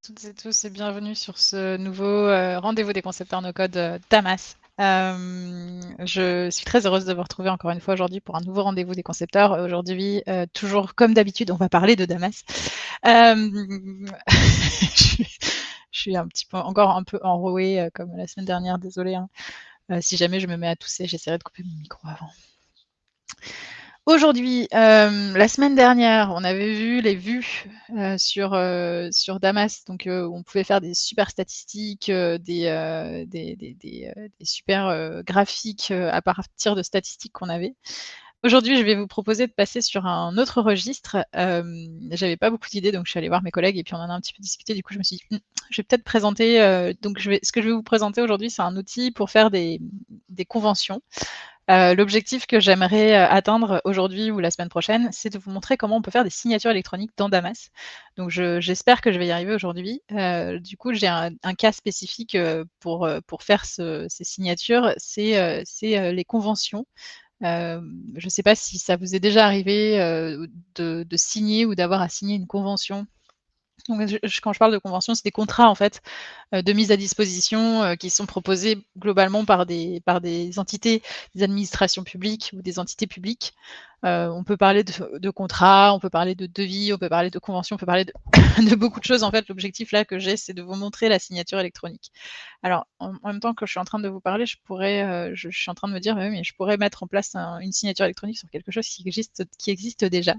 Toutes et tous et bienvenue sur ce nouveau rendez-vous des concepteurs no-code Damas. Je suis très heureuse de vous retrouver encore une fois aujourd'hui pour un nouveau rendez-vous des concepteurs. Aujourd'hui, toujours comme d'habitude, on va parler de Damas. Je suis encore un peu enrouée comme la semaine dernière, désolée. Hein. Si jamais je me mets à tousser, j'essaierai de couper mon micro avant. Aujourd'hui, la semaine dernière, on avait vu les vues sur Damas, donc on pouvait faire des super statistiques, des super graphiques à partir de statistiques qu'on avait. Aujourd'hui, je vais vous proposer de passer sur un autre registre. J'avais pas beaucoup d'idées, donc je suis allée voir mes collègues et puis on en a un petit peu discuté. Du coup, je me suis dit, je vais peut-être présenter. Ce que je vais vous présenter aujourd'hui, c'est un outil pour faire des conventions. L'objectif que j'aimerais atteindre aujourd'hui ou la semaine prochaine, c'est de vous montrer comment on peut faire des signatures électroniques dans Damas. Donc j'espère que je vais y arriver aujourd'hui. Du coup, j'ai un cas spécifique pour faire ces signatures, c'est les conventions. Je ne sais pas si ça vous est déjà arrivé de signer ou d'avoir à signer une convention. Donc, quand je parle de convention, c'est des contrats en fait de mise à disposition qui sont proposés globalement par des entités, des administrations publiques ou des entités publiques. On peut parler de contrats, on peut parler de devis, on peut parler de conventions, on peut parler de, de beaucoup de choses. En fait, l'objectif là que j'ai, c'est de vous montrer la signature électronique. Alors, en même temps que je suis en train de vous parler, je suis en train de me dire, mais je pourrais mettre en place une signature électronique sur quelque chose qui existe déjà.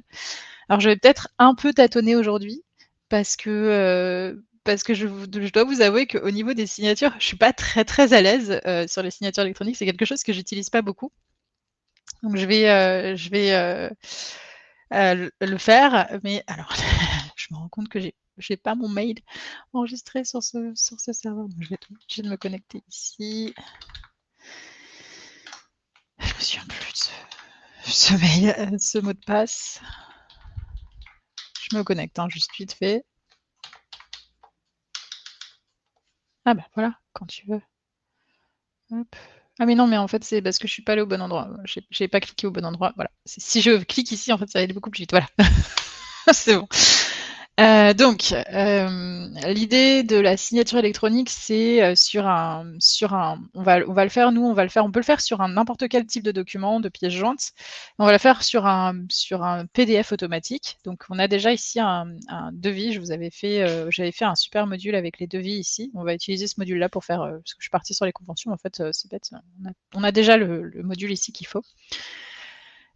Alors, je vais peut-être un peu tâtonner aujourd'hui parce que je dois vous avouer qu'au niveau des signatures, je suis pas très très à l'aise sur les signatures électroniques. C'est quelque chose que j'utilise pas beaucoup. Donc je vais le faire, mais alors je me rends compte que j'ai pas mon mail enregistré sur ce serveur. Donc je vais être obligée de me connecter ici. Je me souviens plus de ce mail, ce mot de passe. Je me connecte, hein, juste vite fait. Ah bah voilà, quand tu veux. Hop. Ah mais non, mais en fait, c'est parce que je suis pas allée au bon endroit. J'ai pas cliqué au bon endroit. Voilà. Si je clique ici, en fait, ça va aller beaucoup plus vite. Voilà. C'est bon. Donc, l'idée de la signature électronique, c'est on va le faire, nous, on peut le faire sur n'importe quel type de document, de pièce jointe. On va le faire sur un PDF automatique. Donc, on a déjà ici un devis. J'avais fait un super module avec les devis ici. On va utiliser ce module-là pour faire, parce que je suis partie sur les conventions, en fait, c'est bête. On a déjà le module ici qu'il faut.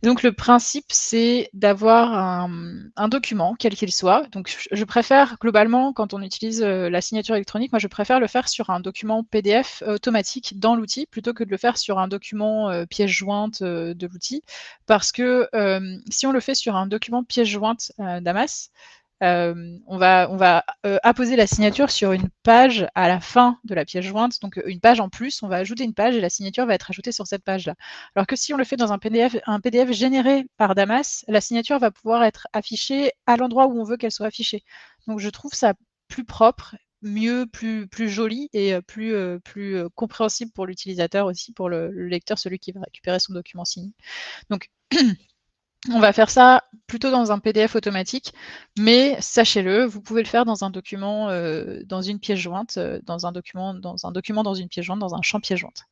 Donc le principe, c'est d'avoir un document, quel qu'il soit. Donc je préfère globalement, quand on utilise la signature électronique, moi je préfère le faire sur un document PDF automatique dans l'outil, plutôt que de le faire sur un document pièce jointe de l'outil. Parce que si on le fait sur un document pièce jointe Damas, on va apposer la signature sur une page à la fin de la pièce jointe, donc une page en plus, on va ajouter une page et la signature va être ajoutée sur cette page-là. Alors que si on le fait dans un PDF généré par Damas, la signature va pouvoir être affichée à l'endroit où on veut qu'elle soit affichée. Donc je trouve ça plus propre, mieux, plus joli et plus compréhensible pour l'utilisateur aussi, pour le lecteur, celui qui va récupérer son document signé. Donc on va faire ça plutôt dans un PDF automatique, mais sachez-le, vous pouvez le faire dans un document, dans une pièce jointe, dans un document, dans une pièce jointe, dans un champ pièce jointe.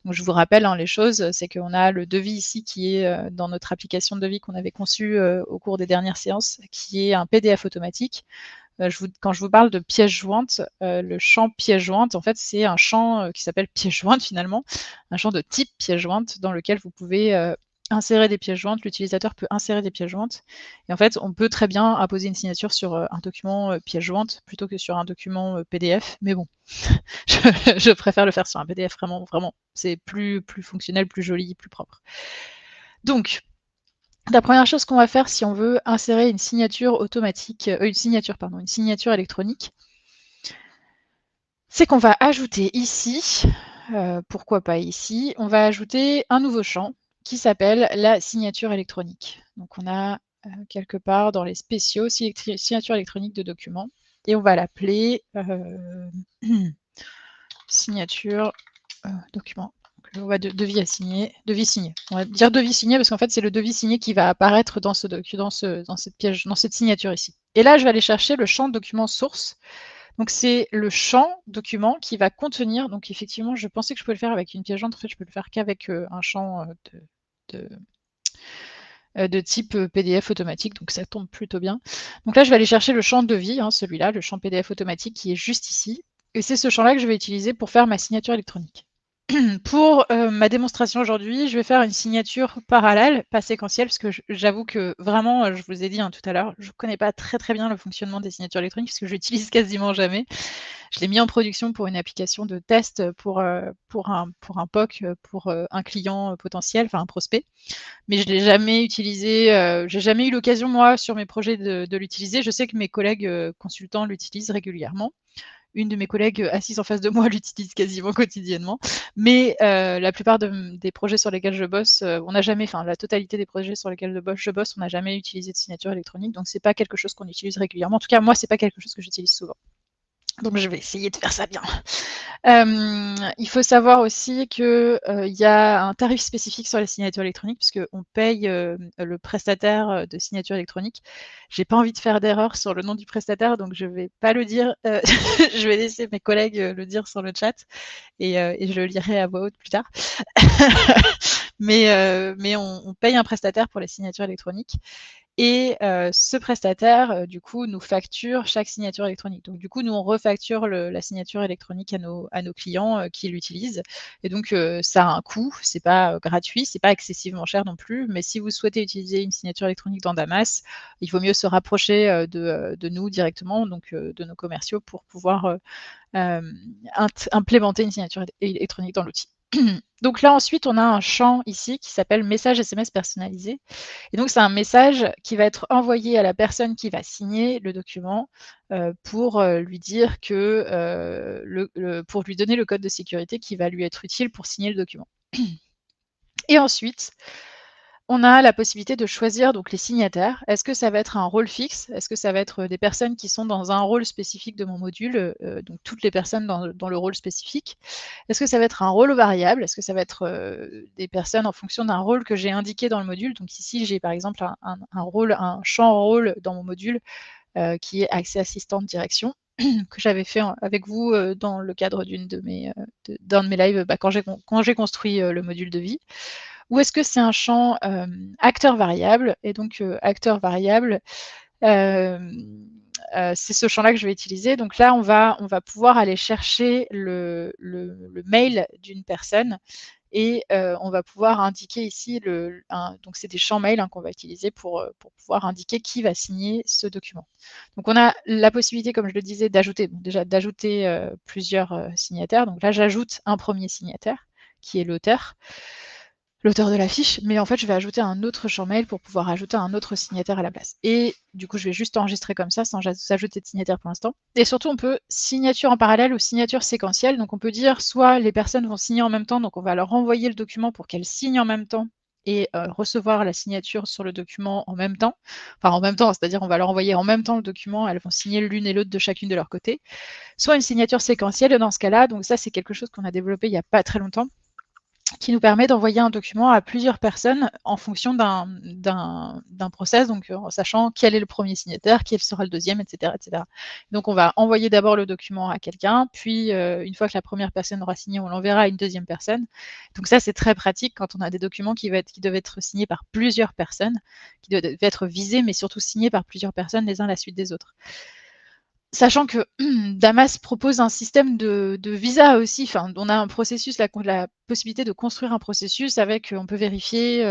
Donc je vous rappelle hein, les choses, c'est qu'on a le devis ici qui est dans notre application de devis qu'on avait conçue au cours des dernières séances, qui est un PDF automatique. Quand je vous parle de pièce jointe, le champ pièce jointe, en fait, c'est un champ qui s'appelle pièce jointe finalement, un champ de type pièce jointe dans lequel vous pouvez insérer des pièces jointes, l'utilisateur peut insérer des pièces jointes. Et en fait, on peut très bien apposer une signature sur un document pièce jointe plutôt que sur un document PDF. Mais bon, je préfère le faire sur un PDF vraiment, vraiment. C'est plus fonctionnel, plus joli, plus propre. Donc, la première chose qu'on va faire si on veut insérer une signature automatique, une signature électronique, c'est qu'on va ajouter ici, pourquoi pas ici, on va ajouter un nouveau champ qui s'appelle la signature électronique. Donc on a quelque part dans les spéciaux signature électronique de documents et on va l'appeler signature document. Donc, on va devis à signer, devis signé. On va dire devis signé parce qu'en fait c'est le devis signé qui va apparaître dans cette piège, dans cette signature ici. Et là je vais aller chercher le champ document source Donc c'est le champ document qui va contenir, donc effectivement, je pensais que je pouvais le faire avec une pièce jointe, en fait, je peux le faire qu'avec un champ de type PDF automatique, donc ça tombe plutôt bien. Donc là, je vais aller chercher le champ devis, hein, celui-là, le champ PDF automatique qui est juste ici. Et c'est ce champ-là que je vais utiliser pour faire ma signature électronique. Pour ma démonstration aujourd'hui, je vais faire une signature parallèle, pas séquentielle, parce que j'avoue que vraiment, je vous ai dit tout à l'heure, je ne connais pas très très bien le fonctionnement des signatures électroniques, parce que je l'utilise quasiment jamais. Je l'ai mis en production pour une application de test pour un POC, pour un client potentiel, enfin un prospect. Mais je ne l'ai jamais utilisé, j'ai jamais eu l'occasion, moi, sur mes projets de l'utiliser. Je sais que mes collègues consultants l'utilisent régulièrement. Une de mes collègues assise en face de moi l'utilise quasiment quotidiennement. Mais la plupart des projets sur lesquels je bosse, on n'a jamais, enfin la totalité des projets sur lesquels je bosse, on n'a jamais utilisé de signature électronique. Donc c'est pas quelque chose qu'on utilise régulièrement. En tout cas, moi, c'est pas quelque chose que j'utilise souvent. Donc je vais essayer de faire ça bien. Il faut savoir aussi qu'il y a un tarif spécifique sur les signatures électroniques, puisqu'on paye le prestataire de signature électronique. J'ai pas envie de faire d'erreur sur le nom du prestataire, donc je vais pas le dire. Je vais laisser mes collègues le dire sur le chat et je le lirai à voix haute plus tard. mais on paye un prestataire pour les signatures électroniques. Et ce prestataire, du coup, nous facture chaque signature électronique. Donc, du coup, nous, on refacture la signature électronique à nos clients qui l'utilisent. Et donc, ça a un coût. C'est pas gratuit, c'est pas excessivement cher non plus. Mais si vous souhaitez utiliser une signature électronique dans Damas, il vaut mieux se rapprocher de nous directement, donc de nos commerciaux, pour pouvoir implémenter une signature électronique dans l'outil. Donc là, ensuite, on a un champ ici qui s'appelle message SMS personnalisé. Et donc, c'est un message qui va être envoyé à la personne qui va signer le document pour lui dire que, pour lui donner le code de sécurité qui va lui être utile pour signer le document. Et ensuite, on a la possibilité de choisir donc les signataires. Est-ce que ça va être un rôle fixe? Est-ce que ça va être des personnes qui sont dans un rôle spécifique de mon module, donc toutes les personnes dans le rôle spécifique? Est-ce que ça va être un rôle variable? Est-ce que ça va être des personnes en fonction d'un rôle que j'ai indiqué dans le module? Donc ici, j'ai par exemple un champ rôle dans mon module qui est accès assistante direction que j'avais fait avec vous dans le cadre d'un de mes lives quand j'ai construit le module de vie. Ou est-ce que c'est un champ acteur variable? Et donc, acteur variable, c'est ce champ-là que je vais utiliser. Donc là, on va pouvoir aller chercher le mail d'une personne et on va pouvoir indiquer ici donc c'est des champs mail qu'on va utiliser pour pouvoir indiquer qui va signer ce document. Donc on a la possibilité, comme je le disais, d'ajouter plusieurs signataires. Donc là, j'ajoute un premier signataire qui est l'auteur de la fiche, mais en fait, je vais ajouter un autre champ mail pour pouvoir ajouter un autre signataire à la place. Et du coup, je vais juste enregistrer comme ça, sans ajouter de signataire pour l'instant. Et surtout, on peut signature en parallèle ou signature séquentielle. Donc, on peut dire soit les personnes vont signer en même temps, donc on va leur envoyer le document pour qu'elles signent en même temps et recevoir la signature sur le document en même temps. Enfin, en même temps, c'est-à-dire on va leur envoyer en même temps le document, elles vont signer l'une et l'autre de chacune de leur côté. Soit une signature séquentielle dans ce cas-là. Donc ça, c'est quelque chose qu'on a développé il n'y a pas très longtemps, qui nous permet d'envoyer un document à plusieurs personnes en fonction d'un process, donc en sachant quel est le premier signataire, quel sera le deuxième, etc. etc. Donc on va envoyer d'abord le document à quelqu'un, puis une fois que la première personne aura signé, on l'enverra à une deuxième personne. Donc ça, c'est très pratique quand on a des documents qui doivent être signés par plusieurs personnes, qui doivent être visés, mais surtout signés par plusieurs personnes les uns à la suite des autres. Sachant que Damas propose un système de visa aussi, enfin, on a un processus, la possibilité de construire un processus avec, on peut vérifier,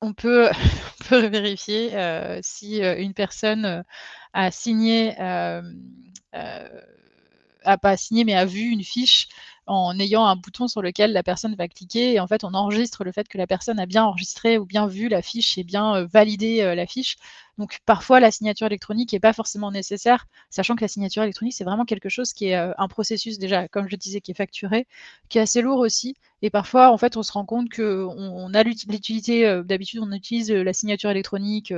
on peut, on peut vérifier si une personne a signé, a pas signé, mais a vu une fiche en ayant un bouton sur lequel la personne va cliquer. Et en fait, on enregistre le fait que la personne a bien enregistré ou bien vu la fiche et bien validé la fiche. Donc parfois, la signature électronique n'est pas forcément nécessaire, sachant que la signature électronique, c'est vraiment quelque chose qui est un processus déjà, comme je disais, qui est facturé, qui est assez lourd aussi. Et parfois, en fait, on se rend compte qu'on a l'utilité, d'habitude, on utilise la signature électronique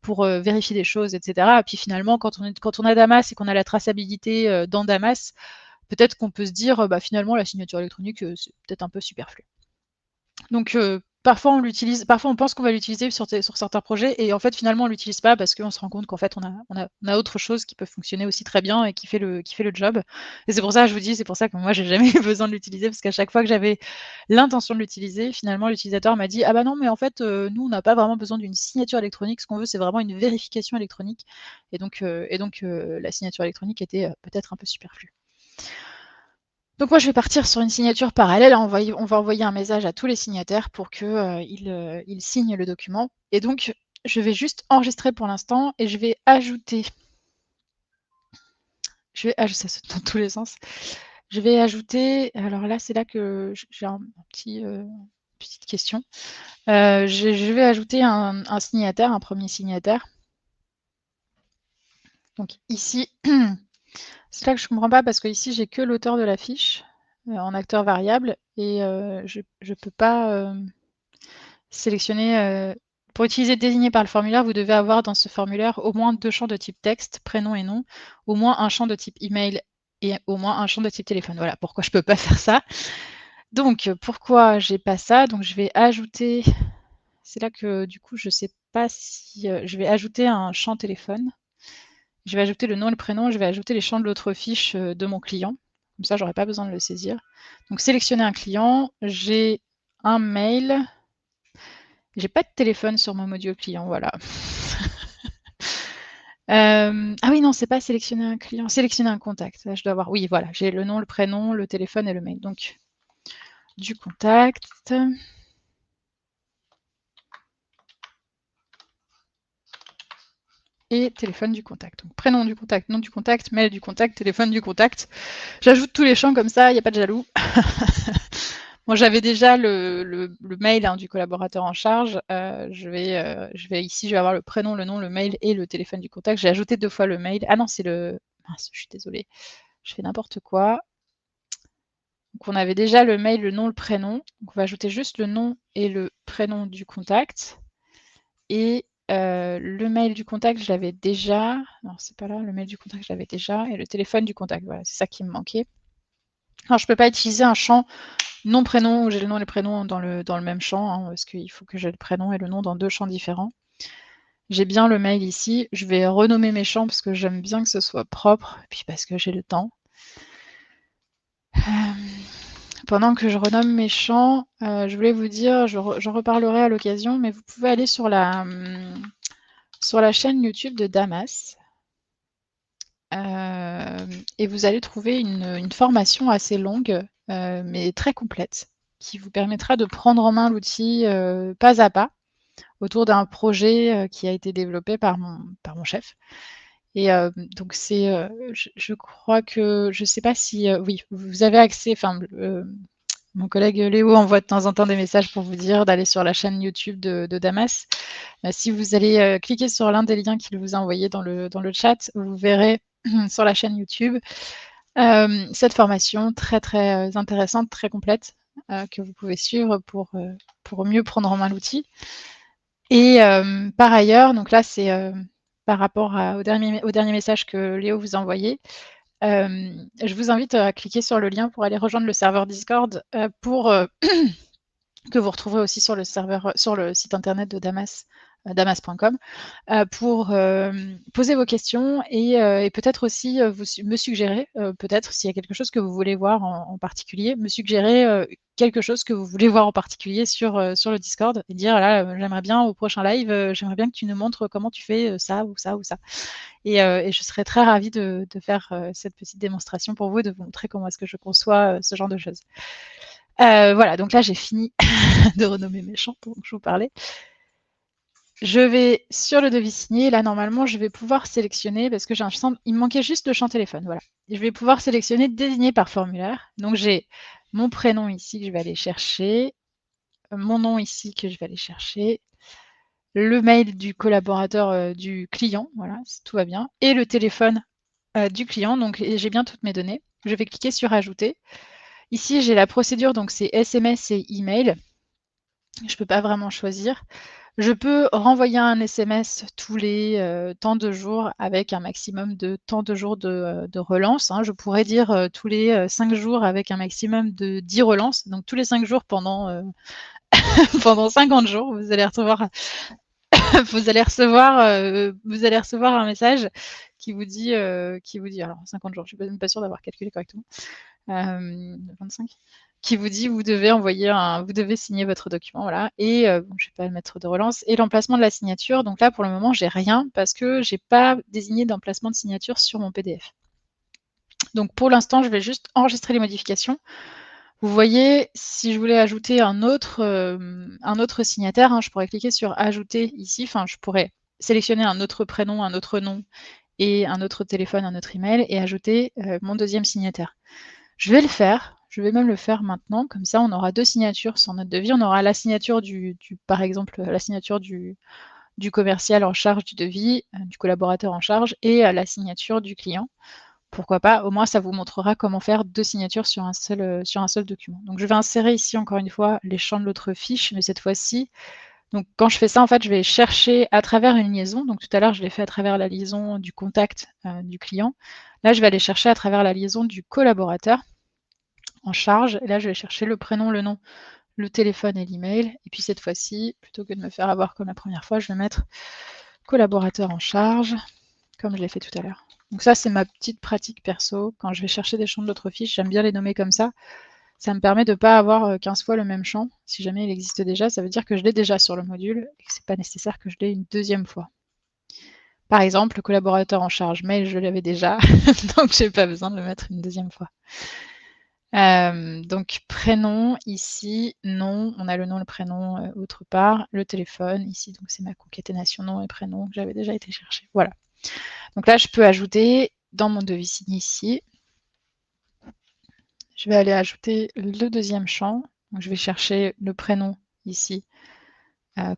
pour vérifier des choses, etc. Et puis finalement, quand on a Damas et qu'on a la traçabilité dans Damas, peut-être qu'on peut se dire, bah, finalement, la signature électronique, c'est peut-être un peu superflu. Donc, Parfois on l'utilise, parfois on pense qu'on va l'utiliser sur certains projets et en fait finalement on l'utilise pas parce qu'on se rend compte qu'en fait on a autre chose qui peut fonctionner aussi très bien et qui fait le job. Et c'est pour ça, je vous dis, c'est pour ça que moi j'ai jamais eu besoin de l'utiliser parce qu'à chaque fois que j'avais l'intention de l'utiliser, finalement l'utilisateur m'a dit: «Ah bah non mais en fait, nous on n'a pas vraiment besoin d'une signature électronique, ce qu'on veut c'est vraiment une vérification électronique» et donc la signature électronique était, peut-être un peu superflue. Donc moi, je vais partir sur une signature parallèle. On va envoyer un message à tous les signataires pour qu'ils ils signent le document. Et donc, je vais juste enregistrer pour l'instant et je vais ajouter. Ça saute dans tous les sens. Je vais ajouter. Alors là, c'est là que j'ai petite question. Je vais ajouter un signataire, un premier signataire. Donc ici, c'est là que je comprends pas parce que ici j'ai que l'auteur de la fiche en acteur variable et je peux pas sélectionner. Pour utiliser désigné par le formulaire, vous devez avoir dans ce formulaire au moins 2 champs de type texte, prénom et nom, au moins un champ de type email et au moins un champ de type téléphone. Voilà pourquoi je peux pas faire ça. Donc pourquoi j'ai pas ça? Donc je vais ajouter, c'est là que du coup je sais pas si je vais ajouter un champ téléphone. Je vais ajouter le nom et le prénom, je vais ajouter les champs de l'autre fiche de mon client. Comme ça, j'aurai pas besoin de le saisir. Donc sélectionner un client, j'ai un mail. J'ai pas de téléphone sur mon module client, voilà. Ah oui, non, c'est pas sélectionner un client, sélectionner un contact. Là, je dois avoir. Oui, voilà, j'ai le nom, le prénom, le téléphone et le mail. Donc, du contact. Et téléphone du contact. Donc, prénom du contact, nom du contact, mail du contact, téléphone du contact. J'ajoute tous les champs comme ça, il n'y a pas de jaloux. Moi, j'avais déjà le mail du collaborateur en charge. Je vais ici, je vais avoir le prénom, le nom, le mail et le téléphone du contact. J'ai ajouté 2 fois le mail. Ah non, c'est le. Mince, je suis désolée. Je fais n'importe quoi. Donc, on avait déjà le mail, le nom, le prénom. Donc, on va ajouter juste le nom et le prénom du contact. Et le mail du contact, je l'avais déjà. Non, c'est pas là. Le mail du contact, je l'avais déjà. Et le téléphone du contact. Voilà, c'est ça qui me manquait. Alors, je ne peux pas utiliser un champ nom, prénom, où j'ai le nom et le prénom dans le même champ, parce qu'il faut que j'ai le prénom et le nom dans 2 champs différents. J'ai bien le mail ici. Je vais renommer mes champs parce que j'aime bien que ce soit propre, et puis parce que j'ai le temps. Pendant que je renomme mes champs, je voulais vous dire, j'en reparlerai à l'occasion, mais vous pouvez aller sur la chaîne YouTube de Damas. Et vous allez trouver une formation assez longue, mais très complète, qui vous permettra de prendre en main l'outil pas à pas autour d'un projet qui a été développé par mon chef. Et donc je crois que, je ne sais pas si, oui, vous avez accès, enfin, mon collègue Léo envoie de temps en temps des messages pour vous dire d'aller sur la chaîne YouTube de Damas. Si vous allez cliquer sur l'un des liens qu'il vous a envoyé dans le chat, vous verrez sur la chaîne YouTube cette formation très très intéressante, très complète, que vous pouvez suivre pour mieux prendre en main l'outil. Et par ailleurs, donc là c'est par rapport au dernier message que Léo vous a envoyé. Je vous invite à cliquer sur le lien pour aller rejoindre le serveur Discord pour que vous retrouverez aussi sur le site internet de Damas, damas.com, pour poser vos questions et peut-être aussi me suggérer, peut-être s'il y a quelque chose que vous voulez voir en particulier, me suggérer quelque chose que vous voulez voir en particulier sur le Discord et dire là, j'aimerais bien au prochain live, j'aimerais bien que tu nous montres comment tu fais ça ou ça ou ça. Et je serais très ravie de faire cette petite démonstration pour vous et de vous montrer comment est-ce que je conçois ce genre de choses. Voilà, donc là j'ai fini de renommer mes champs pendant que je vous parlais. Je vais sur le devis signé. Là, normalement, je vais pouvoir sélectionner, parce que j'ai un champ, il me manquait juste le champ téléphone. Voilà. Je vais pouvoir sélectionner désigné par formulaire. Donc, j'ai mon prénom ici que je vais aller chercher, mon nom ici que je vais aller chercher, le mail du collaborateur du client, voilà, tout va bien, et le téléphone du client. Donc, j'ai bien toutes mes données. Je vais cliquer sur ajouter. Ici, j'ai la procédure, donc c'est SMS et email. Je ne peux pas vraiment choisir. Je peux renvoyer un SMS tous les tant de jours avec un maximum de tant de jours de relance. Je pourrais dire tous les 5 jours avec un maximum de 10 relances. Donc tous les 5 jours pendant pendant 50 jours, vous allez recevoir vous allez recevoir un message qui vous dit alors 50 jours, je suis même pas sûre d'avoir calculé correctement. 25 qui vous dit vous devez signer votre document, voilà. Et bon, je vais pas le mettre de relance. Et l'emplacement de la signature. Donc là, pour le moment, j'ai rien parce que j'ai pas désigné d'emplacement de signature sur mon PDF. Donc pour l'instant, je vais juste enregistrer les modifications. Vous voyez, si je voulais ajouter un autre signataire, hein, je pourrais cliquer sur ajouter ici. Enfin, je pourrais sélectionner un autre prénom, un autre nom et un autre téléphone, un autre email et ajouter mon deuxième signataire. Je vais le faire. Je vais même le faire maintenant. Comme ça, on aura 2 signatures sur notre devis. On aura la signature par exemple, la signature du commercial en charge du devis, du collaborateur en charge et la signature du client. Pourquoi pas? Au moins, ça vous montrera comment faire 2 signatures sur un seul document. Donc, je vais insérer ici, encore une fois, les champs de l'autre fiche, mais cette fois-ci, donc quand je fais ça, en fait, je vais chercher à travers une liaison. Donc, tout à l'heure, je l'ai fait à travers la liaison du contact du client. Là, je vais aller chercher à travers la liaison du collaborateur en charge. Et là, je vais chercher le prénom, le nom, le téléphone et l'email. Et puis cette fois-ci, plutôt que de me faire avoir comme la première fois, je vais mettre collaborateur en charge, comme je l'ai fait tout à l'heure. Donc ça, c'est ma petite pratique perso. Quand je vais chercher des champs de l'autre fiche, j'aime bien les nommer comme ça. Ça me permet de ne pas avoir 15 fois le même champ. Si jamais il existe déjà, ça veut dire que je l'ai déjà sur le module et que ce n'est pas nécessaire que je l'ai une deuxième fois. Par exemple, le collaborateur en charge mail, je l'avais déjà, donc je n'ai pas besoin de le mettre une deuxième fois. Donc prénom ici, nom, on a le nom, le prénom autre part, le téléphone ici, donc c'est ma concaténation nom et prénom que j'avais déjà été chercher. Voilà. Donc là, je peux ajouter dans mon devis signé ici. Je vais aller ajouter le deuxième champ. Donc, je vais chercher le prénom ici,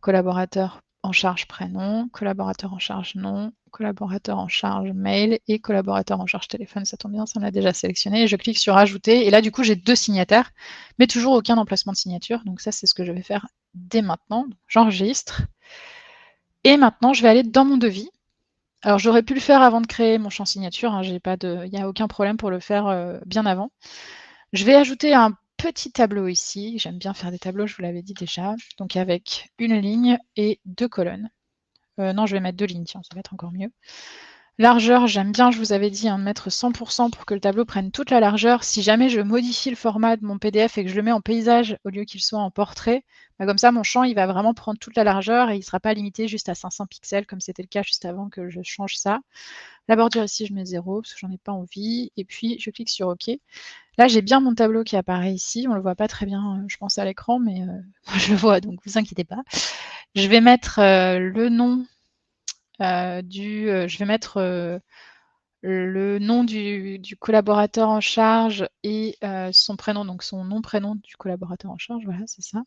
collaborateur en charge prénom, collaborateur en charge nom, collaborateur en charge mail et collaborateur en charge téléphone. Ça tombe bien, ça l'a déjà sélectionné. Je clique sur ajouter et là, du coup, j'ai 2 signataires, mais toujours aucun emplacement de signature. Donc ça, c'est ce que je vais faire dès maintenant. J'enregistre. Et maintenant, je vais aller dans mon devis. Alors, j'aurais pu le faire avant de créer mon champ signature. Hein, il n'y a aucun problème pour le faire bien avant. Je vais ajouter un petit tableau ici. J'aime bien faire des tableaux, je vous l'avais dit déjà. Donc avec une ligne et 2 colonnes. Non, je vais mettre 2 lignes, tiens, ça va être encore mieux. Largeur, j'aime bien, je vous avais dit, mettre 100% pour que le tableau prenne toute la largeur. Si jamais je modifie le format de mon PDF et que je le mets en paysage au lieu qu'il soit en portrait, bah comme ça, mon champ, il va vraiment prendre toute la largeur et il ne sera pas limité juste à 500 pixels comme c'était le cas juste avant que je change ça. La bordure ici, je mets 0 parce que j'en ai pas envie. Et puis, je clique sur OK. Là, j'ai bien mon tableau qui apparaît ici. On ne le voit pas très bien, je pense, à l'écran, mais je le vois, donc vous inquiétez pas. Je vais mettre le nom je vais mettre le nom du collaborateur en charge et son prénom, donc son nom, prénom du collaborateur en charge. Voilà, c'est ça.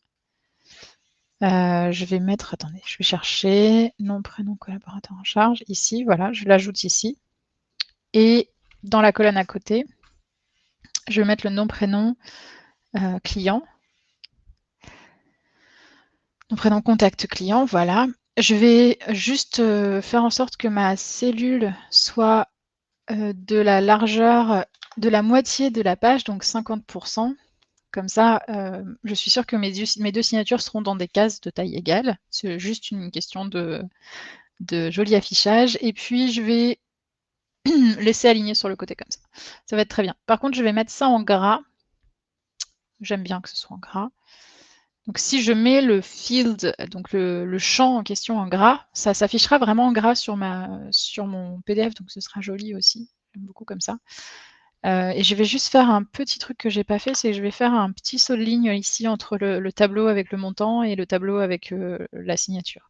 Je vais mettre, attendez, je vais chercher nom, prénom, collaborateur en charge. Ici, voilà, je l'ajoute ici. Et dans la colonne à côté, je vais mettre le nom, prénom, client. Nom, prénom, contact client, voilà. Je vais juste faire en sorte que ma cellule soit de la largeur de la moitié de la page, donc 50%. Comme ça, je suis sûre que mes 2 signatures seront dans des cases de taille égale. C'est juste une question de joli affichage. Et puis, je vais laisser aligner sur le côté comme ça. Ça va être très bien. Par contre, je vais mettre ça en gras. J'aime bien que ce soit en gras. Donc si je mets le field, donc le champ en question en gras, ça s'affichera vraiment en gras sur mon PDF, donc ce sera joli aussi. J'aime beaucoup comme ça. Et je vais juste faire un petit truc que j'ai pas fait, c'est que je vais faire un petit saut de ligne ici entre le tableau avec le montant et le tableau avec la signature.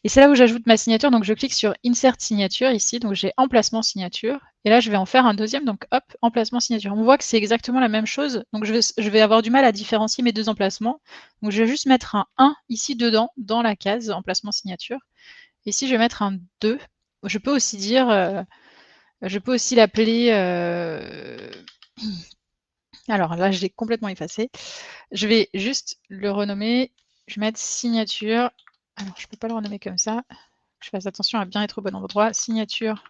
Et c'est là où j'ajoute ma signature, donc je clique sur Insert signature ici, donc j'ai emplacement signature, et là je vais en faire un deuxième, donc hop, emplacement signature. On voit que c'est exactement la même chose, donc je vais avoir du mal à différencier mes 2 emplacements. Donc je vais juste mettre un 1 ici dedans, dans la case emplacement signature. Et si je vais mettre un 2, je peux aussi dire, je peux aussi l'appeler, alors là je l'ai complètement effacé. Je vais juste le renommer, je vais mettre signature, alors je ne peux pas le renommer comme ça. Je fasse attention à bien être au bon endroit. Signature,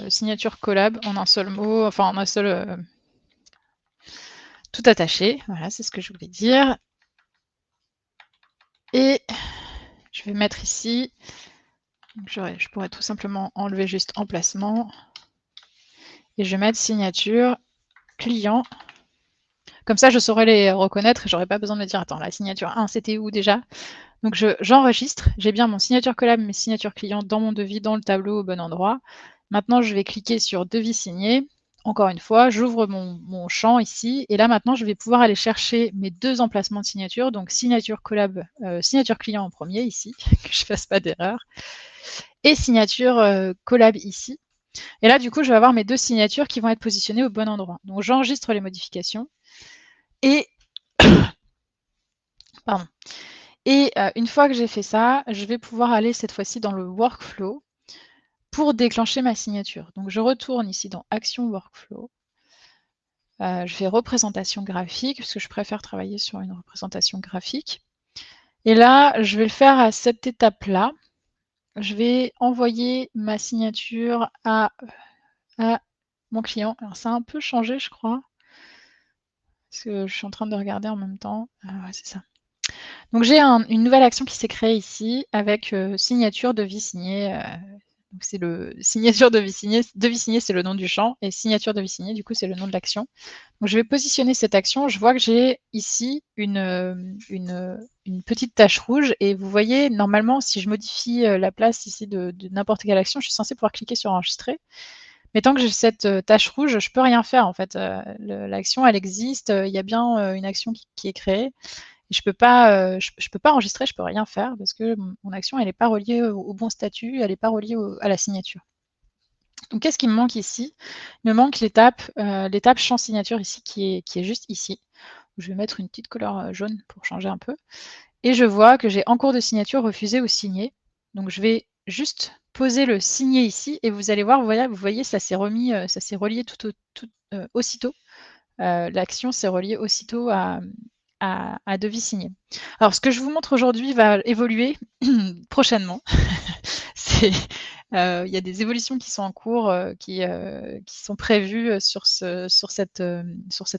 signature collab en un seul mot, enfin en un seul, tout attaché. Voilà, c'est ce que je voulais dire. Et je vais mettre ici, je pourrais tout simplement enlever juste emplacement. Et je vais mettre signature client. Comme ça, je saurais les reconnaître et j'aurais pas besoin de me dire, attends, la signature 1, c'était où déjà? Donc j'enregistre, j'ai bien mon signature collab, mes signatures clients dans mon devis, dans le tableau au bon endroit. Maintenant, je vais cliquer sur devis signé. Encore une fois, j'ouvre mon champ ici et là maintenant, je vais pouvoir aller chercher mes deux emplacements de signature, donc signature collab, signature client en premier ici, que je fasse pas d'erreur, et signature collab ici. Et là, du coup, je vais avoir mes deux signatures qui vont être positionnées au bon endroit. Donc j'enregistre les modifications et pardon. Et une fois que j'ai fait ça, je vais pouvoir aller cette fois-ci dans le workflow pour déclencher ma signature. Donc je retourne ici dans Action Workflow. Je fais représentation graphique, parce que je préfère travailler sur une représentation graphique. Et là, je vais le faire à cette étape-là. Je vais envoyer ma signature à mon client. Alors ça a un peu changé, je crois, parce que je suis en train de regarder en même temps. Ouais, c'est ça. Donc j'ai une nouvelle action qui s'est créée ici avec signature, devis signé. Donc c'est le signature, devis signé. Devis signé, c'est le nom du champ, et signature, devis signé, du coup, c'est le nom de l'action. Donc je vais positionner cette action. Je vois que j'ai ici une petite tache rouge, et vous voyez, normalement, si je modifie la place ici de n'importe quelle action, je suis censée pouvoir cliquer sur enregistrer. Mais tant que j'ai cette tache rouge, je peux rien faire en fait. L'action, elle existe, il y a bien une action qui est créée. Je peux pas, je peux pas enregistrer, je peux rien faire parce que mon action, elle n'est pas reliée au bon statut, elle n'est pas reliée à la signature. Donc, qu'est-ce qui me manque ici? Il me manque l'étape champ signature ici, qui est juste ici. Je vais mettre une petite couleur jaune pour changer un peu. Et je vois que j'ai en cours de signature refusé ou signé. Donc, je vais juste poser le signé ici et vous allez voir, vous voyez, ça s'est relié aussitôt. L'action s'est reliée aussitôt à devis signé. Alors, ce que je vous montre aujourd'hui va évoluer prochainement. Il y a des évolutions qui sont en cours, qui sont prévues sur cette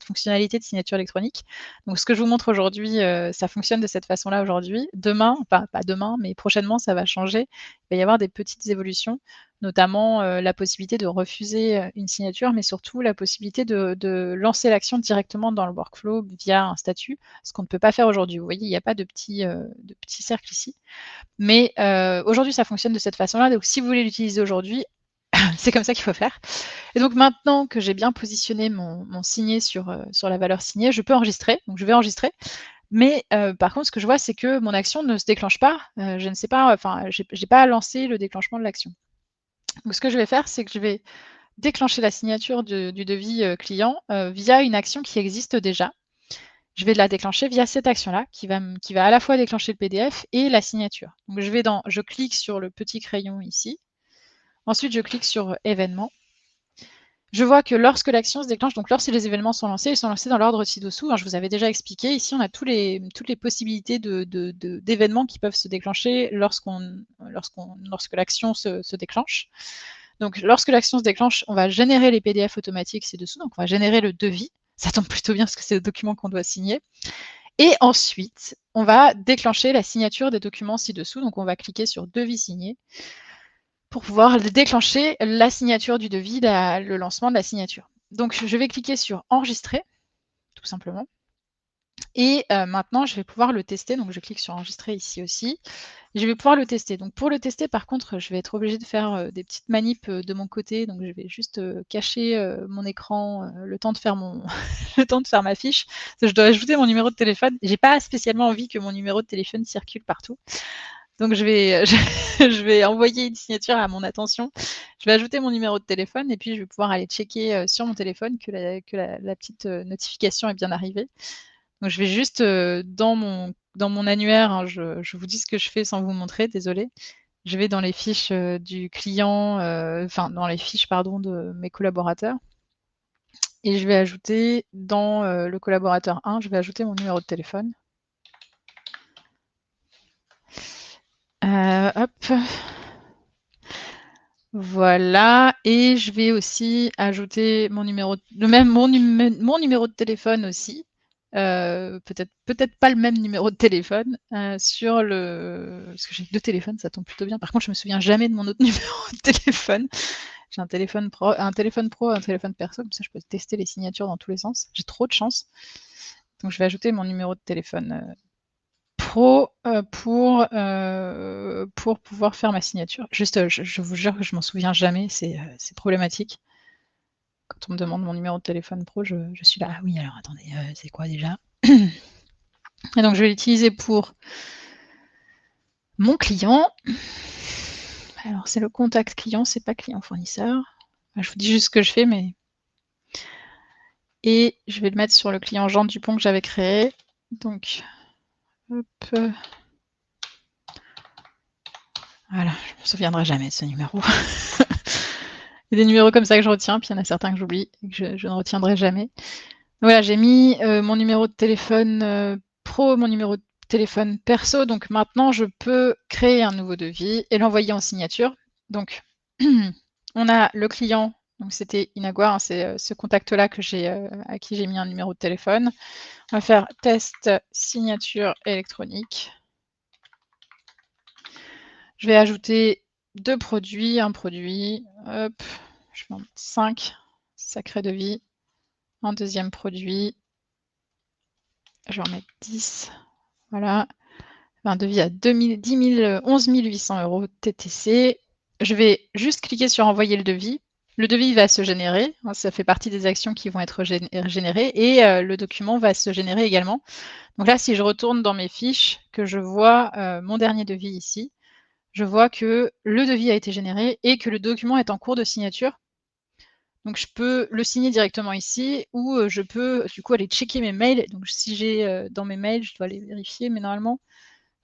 fonctionnalité de signature électronique. Donc, ce que je vous montre aujourd'hui, ça fonctionne de cette façon-là aujourd'hui. Demain, pas demain, mais prochainement, ça va changer. Il va y avoir des petites évolutions, notamment la possibilité de refuser une signature, mais surtout la possibilité de lancer l'action directement dans le workflow via un statut, ce qu'on ne peut pas faire aujourd'hui. Vous voyez, il n'y a pas de petit cercle ici. Mais aujourd'hui, ça fonctionne de cette façon-là. Donc, si vous voulez l'utiliser aujourd'hui, c'est comme ça qu'il faut faire. Et donc, maintenant que j'ai bien positionné mon signé sur la valeur signée, je peux enregistrer. Donc, je vais enregistrer. Mais par contre, ce que je vois, c'est que mon action ne se déclenche pas. Je ne sais pas, enfin, j'ai pas lancé le déclenchement de l'action. Donc, ce que je vais faire, c'est que je vais déclencher la signature du devis client via une action qui existe déjà. Je vais la déclencher via cette action-là qui va à la fois déclencher le PDF et la signature. Donc je clique sur le petit crayon ici. Ensuite, je clique sur événements. Je vois que lorsque l'action se déclenche, donc lorsque les événements sont lancés, ils sont lancés dans l'ordre ci-dessous. Je vous avais déjà expliqué. Ici, on a toutes les possibilités d'événements qui peuvent se déclencher lorsque l'action se déclenche. Donc, lorsque l'action se déclenche, on va générer les PDF automatiques ci-dessous. Donc, on va générer le devis. Ça tombe plutôt bien parce que c'est le document qu'on doit signer. Et ensuite, on va déclencher la signature des documents ci-dessous. Donc, on va cliquer sur devis signé pour pouvoir déclencher la signature du devis, le lancement de la signature. Donc, je vais cliquer sur enregistrer, tout simplement. Et maintenant, je vais pouvoir le tester. Donc, je clique sur enregistrer ici aussi. Je vais pouvoir le tester. Donc, pour le tester, par contre, je vais être obligée de faire des petites manips de mon côté. Donc, je vais juste cacher mon écran le temps de faire le temps de faire ma fiche. Je dois ajouter mon numéro de téléphone. J'ai pas spécialement envie que mon numéro de téléphone circule partout. Donc, je vais envoyer une signature à mon attention. Je vais ajouter mon numéro de téléphone et puis je vais pouvoir aller checker sur mon téléphone que la petite notification est bien arrivée. Donc, je vais juste dans mon annuaire, hein, je vous dis ce que je fais sans vous montrer, désolée. Je vais dans les fiches du client, enfin dans les fiches, pardon, de mes collaborateurs. Et je vais ajouter dans le collaborateur 1, je vais ajouter mon numéro de téléphone. Hop. Voilà, et je vais aussi ajouter mon numéro mon numéro de téléphone aussi. Peut-être pas le même numéro de téléphone, sur le parce que j'ai 2 téléphones, ça tombe plutôt bien. Par contre, je me souviens jamais de mon autre numéro de téléphone. J'ai un téléphone pro, un téléphone perso, comme ça je peux tester les signatures dans tous les sens. J'ai trop de chance. Donc je vais ajouter mon numéro de téléphone, pro, pour pouvoir faire ma signature. Juste, je vous jure que je m'en souviens jamais, c'est problématique. Quand on me demande mon numéro de téléphone pro, je suis là: «Ah oui, alors attendez, c'est quoi déjà?» Et donc je vais l'utiliser pour mon client. Alors c'est le contact client, c'est pas client fournisseur. Je vous dis juste ce que je fais, mais et je vais le mettre sur le client Jean Dupont que j'avais créé. Donc hop, voilà, je me souviendrai jamais de ce numéro. Il y a des numéros comme ça que je retiens, puis il y en a certains que j'oublie et que je ne retiendrai jamais. Voilà, j'ai mis mon numéro de téléphone pro, mon numéro de téléphone perso. Donc maintenant, je peux créer un nouveau devis et l'envoyer en signature. Donc, on a le client, donc c'était Inagua, hein, c'est ce contact-là à qui j'ai mis un numéro de téléphone. On va faire test signature électronique. Je vais ajouter 2 produits, un produit, hop, je vais en mettre 5, sacré devis. Un deuxième produit, je vais en mettre 10, voilà. Un devis à 11 800 € TTC. Je vais juste cliquer sur envoyer le devis. Le devis va se générer, hein, ça fait partie des actions qui vont être générées et le document va se générer également. Donc là, si je retourne dans mes fiches, que je vois mon dernier devis ici, je vois que le devis a été généré et que le document est en cours de signature. Donc je peux le signer directement ici ou je peux du coup aller checker mes mails. Donc si j'ai dans mes mails, je dois les vérifier, mais normalement,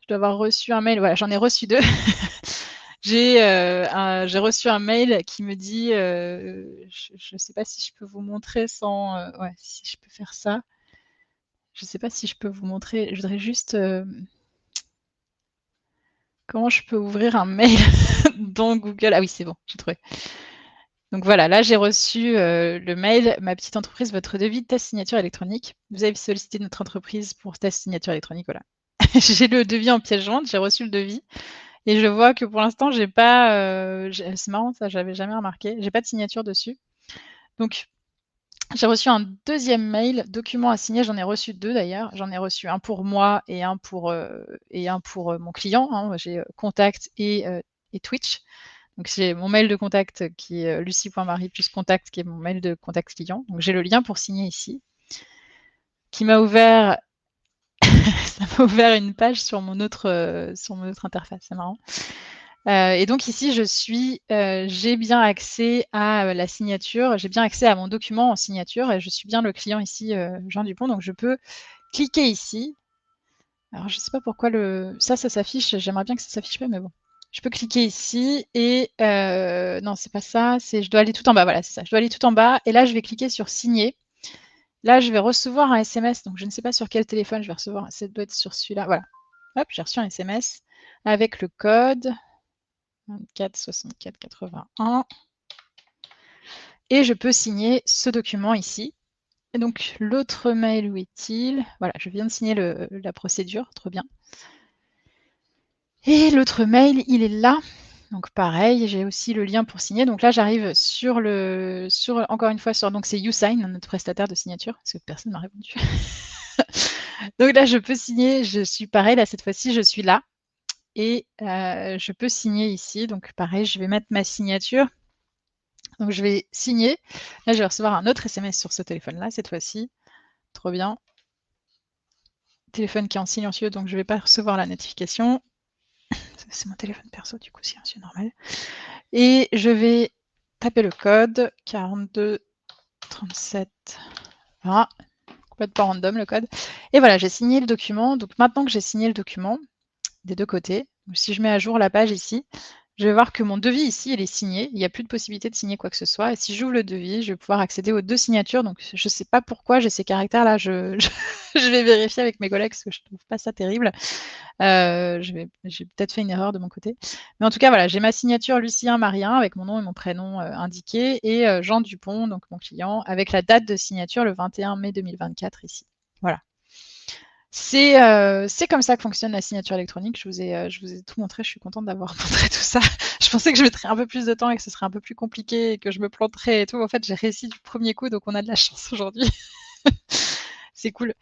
je dois avoir reçu un mail. Voilà, j'en ai reçu 2. J'ai reçu un mail qui me dit, je ne sais pas si je peux vous montrer sans, ouais, si je peux faire ça. Je ne sais pas si je peux vous montrer. Je voudrais juste, comment je peux ouvrir un mail dans Google? Ah oui, c'est bon, j'ai trouvé. Donc voilà, là j'ai reçu le mail: «Ma petite entreprise, votre devis test signature électronique. Vous avez sollicité notre entreprise pour test signature électronique», voilà. J'ai le devis en pièce jointe, j'ai reçu le devis et je vois que pour l'instant j'ai pas, c'est marrant ça, j'avais jamais remarqué, j'ai pas de signature dessus. Donc j'ai reçu un deuxième mail, document à signer, j'en ai reçu 2 d'ailleurs. J'en ai reçu un pour moi et un pour mon client, hein. J'ai contact et Twitch. Donc j'ai mon mail de contact qui est lucie.marie plus contact qui est mon mail de contact client. Donc j'ai le lien pour signer ici, qui m'a ouvert ça m'a ouvert une page sur mon autre interface, c'est marrant. Et donc ici j'ai bien accès à la signature, j'ai bien accès à mon document en signature et je suis bien le client ici, Jean Dupont. Donc je peux cliquer ici. Alors je sais pas pourquoi ça s'affiche, j'aimerais bien que ça s'affiche pas, mais bon. Je peux cliquer ici et non, c'est pas ça, je dois aller tout en bas, voilà, c'est ça. Je dois aller tout en bas et là, je vais cliquer sur signer. Là, je vais recevoir un SMS, donc je ne sais pas sur quel téléphone je vais recevoir, ça doit être sur celui-là, voilà. Hop, j'ai reçu un SMS avec le code 24 64 81 et je peux signer ce document ici. Et donc l'autre mail, où est-il? Voilà, je viens de signer la procédure, trop bien. Et l'autre mail, il est là. Donc pareil, j'ai aussi le lien pour signer. Donc là, j'arrive encore une fois, donc c'est YouSign, notre prestataire de signature, parce que personne ne m'a répondu. Donc là, je peux signer, je suis pareil, là, cette fois-ci, je suis là. Et je peux signer ici. Donc pareil, je vais mettre ma signature. Donc je vais signer. Là, je vais recevoir un autre SMS sur ce téléphone-là, cette fois-ci. Trop bien. Téléphone qui est en silencieux, donc je ne vais pas recevoir la notification. C'est mon téléphone perso, du coup, silencieux normal. Et je vais taper le code 42 37 20. Complètement random le code. Et voilà, j'ai signé le document. Donc maintenant que j'ai signé le document des deux côtés, si je mets à jour la page ici, je vais voir que mon devis ici, il est signé. Il n'y a plus de possibilité de signer quoi que ce soit. Et si j'ouvre le devis, je vais pouvoir accéder aux 2 signatures. Donc, je ne sais pas pourquoi j'ai ces caractères-là. Je vais vérifier avec mes collègues parce que je ne trouve pas ça terrible. J'ai peut-être fait une erreur de mon côté. Mais en tout cas, voilà, j'ai ma signature Lucien Marien avec mon nom et mon prénom indiqués et Jean Dupont, donc mon client, avec la date de signature le 21 mai 2024 ici. Voilà. C'est comme ça que fonctionne la signature électronique. Je vous ai tout montré. Je suis contente d'avoir montré tout ça. Je pensais que je mettrais un peu plus de temps et que ce serait un peu plus compliqué et que je me planterais et tout. En fait, j'ai réussi du premier coup, donc on a de la chance aujourd'hui. C'est cool.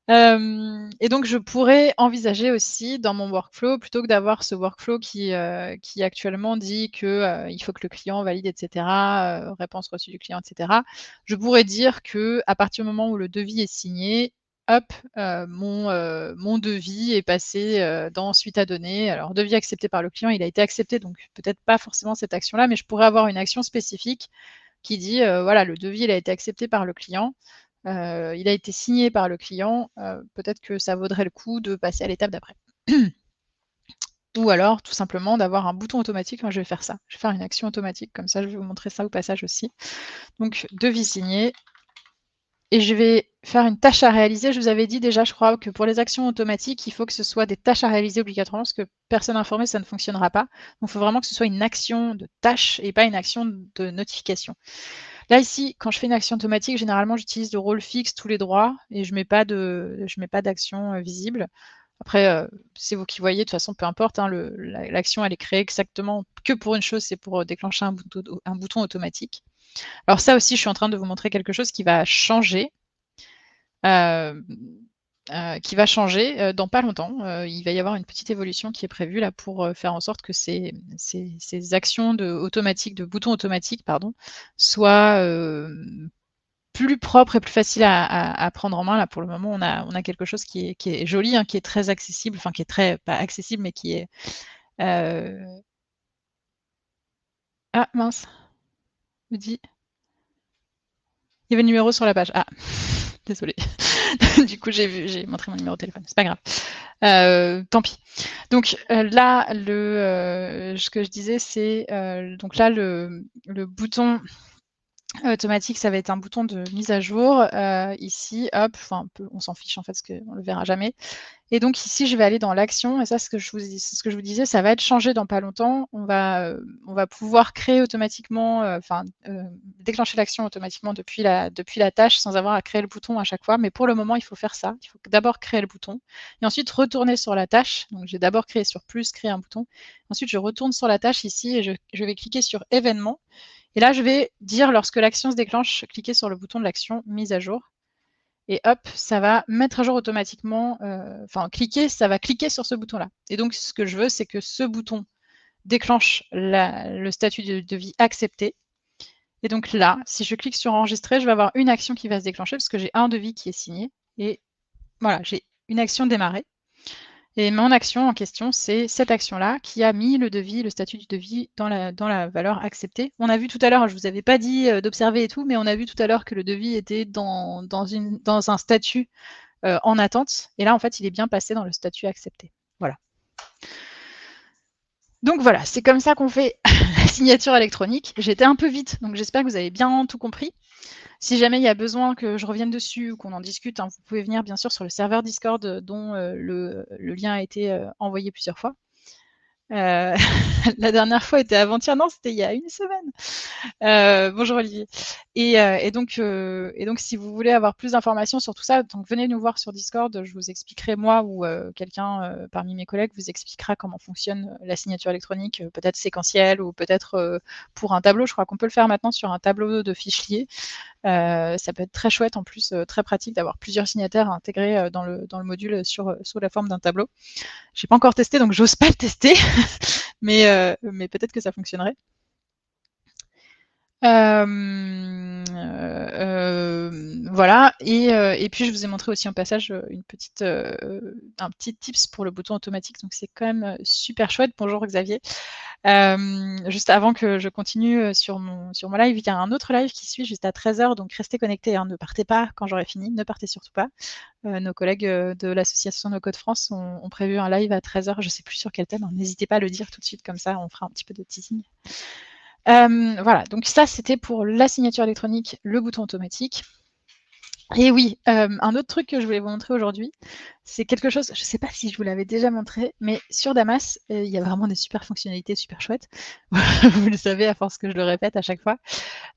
Et donc, je pourrais envisager aussi dans mon workflow, plutôt que d'avoir ce workflow qui actuellement dit que il faut que le client valide, etc., réponse reçue du client, etc., je pourrais dire que à partir du moment où le devis est signé, hop, mon devis est passé dans suite à données. Alors, devis accepté par le client, il a été accepté, donc peut-être pas forcément cette action-là, mais je pourrais avoir une action spécifique qui dit, voilà, le devis, il a été accepté par le client. Il a été signé par le client, peut-être que ça vaudrait le coup de passer à l'étape d'après. Ou alors, tout simplement, d'avoir un bouton automatique. Moi, je vais faire ça. Je vais faire une action automatique, comme ça, je vais vous montrer ça au passage aussi. Donc, devis signé. Et je vais faire une tâche à réaliser. Je vous avais dit déjà, je crois, que pour les actions automatiques, il faut que ce soit des tâches à réaliser obligatoirement, parce que personne informée, ça ne fonctionnera pas. Donc, il faut vraiment que ce soit une action de tâche et pas une action de notification. Là, ici, quand je fais une action automatique, généralement, j'utilise le rôle fixe tous les droits et je mets pas d'action visible. Après, c'est vous qui voyez, de toute façon, peu importe, hein, l'action, elle est créée exactement que pour une chose, c'est pour déclencher un bouton automatique. Alors ça aussi, je suis en train de vous montrer quelque chose qui va changer. Dans pas longtemps. Il va y avoir une petite évolution qui est prévue là pour faire en sorte que ces actions de boutons automatiques, pardon, soient plus propres et plus faciles à prendre en main. Là, pour le moment, on a quelque chose qui est joli, hein, qui est très accessible, enfin qui est très pas accessible, mais qui est ah mince, me dit. Il y avait le numéro sur la page. Ah, désolée. Du coup, j'ai montré mon numéro de téléphone. C'est pas grave. Tant pis. Donc là, ce que je disais, c'est donc là le bouton automatique, ça va être un bouton de mise à jour. Ici, hop, enfin, on s'en fiche en fait, parce qu'on le verra jamais. Et donc ici, je vais aller dans l'action, et ça, c'est ce que je vous disais, ça va être changé dans pas longtemps. On va pouvoir créer automatiquement, déclencher l'action automatiquement depuis la tâche sans avoir à créer le bouton à chaque fois. Mais pour le moment, il faut faire ça. Il faut d'abord créer le bouton et ensuite retourner sur la tâche. Donc j'ai d'abord créé sur plus, créer un bouton. Ensuite, je retourne sur la tâche ici et je vais cliquer sur événement. Et là, je vais dire lorsque l'action se déclenche, cliquer sur le bouton de l'action mise à jour. Et hop, ça va mettre à jour automatiquement, ça va cliquer sur ce bouton-là. Et donc, ce que je veux, c'est que ce bouton déclenche le statut de devis accepté. Et donc là, si je clique sur enregistrer, je vais avoir une action qui va se déclencher parce que j'ai un devis qui est signé. Et voilà, j'ai une action démarrée. Et mon action en question, c'est cette action-là qui a mis le devis, le statut du devis dans la valeur acceptée. On a vu tout à l'heure, je ne vous avais pas dit d'observer et tout, mais on a vu tout à l'heure que le devis était dans un statut en attente. Et là, en fait, il est bien passé dans le statut accepté. Voilà. Donc voilà, c'est comme ça qu'on fait la signature électronique. J'étais un peu vite, donc j'espère que vous avez bien tout compris. Si jamais il y a besoin que je revienne dessus ou qu'on en discute, hein, vous pouvez venir bien sûr sur le serveur Discord dont le lien a été envoyé plusieurs fois. La dernière fois était avant-hier, non, c'était il y a une semaine. Bonjour Olivier. Et donc, si vous voulez avoir plus d'informations sur tout ça, donc venez nous voir sur Discord. Je vous expliquerai moi ou quelqu'un parmi mes collègues vous expliquera comment fonctionne la signature électronique, peut-être séquentielle ou peut-être pour un tableau. Je crois qu'on peut le faire maintenant sur un tableau de fichiers. Ça peut être très chouette en plus, très pratique d'avoir plusieurs signataires intégrés dans le module sous la forme d'un tableau. J'ai pas encore testé, donc j'ose pas le tester, mais peut-être que ça fonctionnerait. Voilà et puis je vous ai montré aussi en passage, un petit tips pour le bouton automatique, donc c'est quand même, super chouette. Bonjour Xavier. Juste avant que je continue, sur mon live, il y a un autre live qui suit juste à 13h, donc restez connectés, hein, ne partez pas quand j'aurai fini, ne partez surtout pas. Nos collègues, de l'association No Code France ont prévu un live à 13h, je sais plus sur quel thème, hein, n'hésitez pas à le dire tout de suite comme ça on fera un petit peu de teasing. Voilà, donc ça c'était pour la signature électronique, le bouton automatique. Et oui, un autre truc que je voulais vous montrer aujourd'hui, c'est quelque chose, je ne sais pas si je vous l'avais déjà montré, mais sur Damas, il y a vraiment des super fonctionnalités super chouettes. Vous le savez à force que je le répète à chaque fois.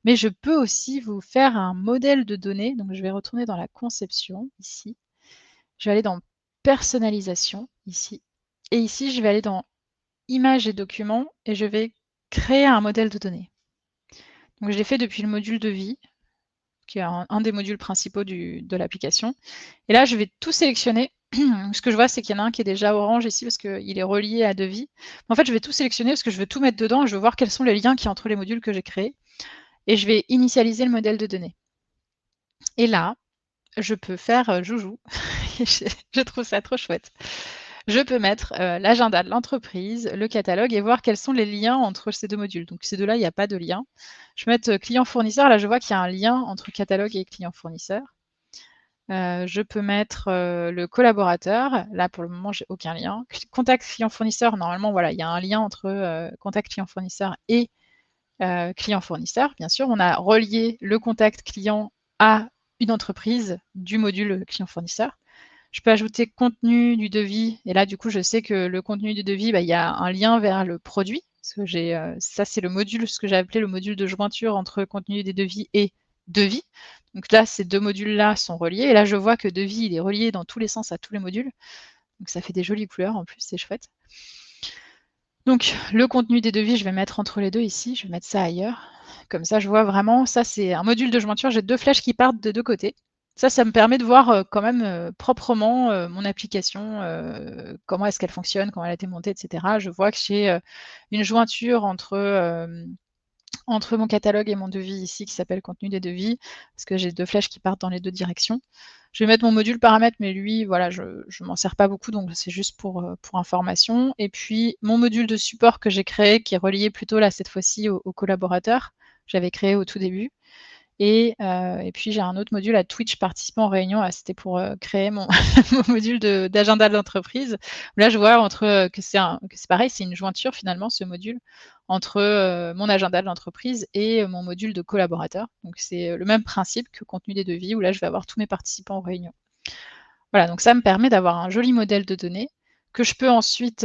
Mais je peux aussi vous faire un modèle de données. Donc je vais retourner dans la conception, ici. Je vais aller dans personnalisation, ici. Et ici, je vais aller dans images et documents et je vais créer un modèle de données. Donc je l'ai fait depuis le module de vie, qui est un des modules principaux de l'application. Et là, je vais tout sélectionner. Ce que je vois, c'est qu'il y en a un qui est déjà orange ici parce qu'il est relié à devis. En fait, je vais tout sélectionner parce que je veux tout mettre dedans et je veux voir quels sont les liens qu'il y a entre les modules que j'ai créés. Et je vais initialiser le modèle de données. Et là, je peux faire joujou. Je trouve ça trop chouette. Je peux mettre l'agenda de l'entreprise, le catalogue et voir quels sont les liens entre ces deux modules. Donc ces deux-là, il n'y a pas de lien. Je vais mettre client-fournisseur. Là, je vois qu'il y a un lien entre catalogue et client-fournisseur. Je peux mettre le collaborateur. Là, pour le moment, j'ai aucun lien. Contact client-fournisseur, normalement, voilà, il y a un lien entre contact client-fournisseur et client-fournisseur. Bien sûr, on a relié le contact client à une entreprise du module client-fournisseur. Je peux ajouter contenu du devis. Et là, du coup, je sais que le contenu du devis, il y a un lien vers le produit. Parce que ça, c'est le module, ce que j'ai appelé le module de jointure entre contenu des devis et devis. Donc là, ces deux modules-là sont reliés. Et là, je vois que devis, il est relié dans tous les sens à tous les modules. Donc ça fait des jolies couleurs en plus, c'est chouette. Donc le contenu des devis, je vais mettre entre les deux ici. Je vais mettre ça ailleurs. Comme ça, je vois vraiment, ça c'est un module de jointure. J'ai deux flèches qui partent de deux côtés. Ça me permet de voir quand même proprement mon application, comment est-ce qu'elle fonctionne, comment elle a été montée, etc. Je vois que j'ai une jointure entre mon catalogue et mon devis ici qui s'appelle contenu des devis, parce que j'ai deux flèches qui partent dans les deux directions. Je vais mettre mon module paramètre, mais lui, voilà, je ne m'en sers pas beaucoup, donc c'est juste pour information. Et puis mon module de support que j'ai créé, qui est relié plutôt là cette fois-ci au collaborateur, j'avais créé au tout début. Et puis j'ai un autre module à Twitch participant en réunion. Là, c'était pour créer mon, mon module d'agenda de l'entreprise. Là, je vois que c'est pareil, c'est une jointure finalement, ce module, entre mon agenda de l'entreprise et mon module de collaborateur. Donc c'est le même principe que contenu des devis, où là, je vais avoir tous mes participants en réunion. Voilà, donc ça me permet d'avoir un joli modèle de données que je peux ensuite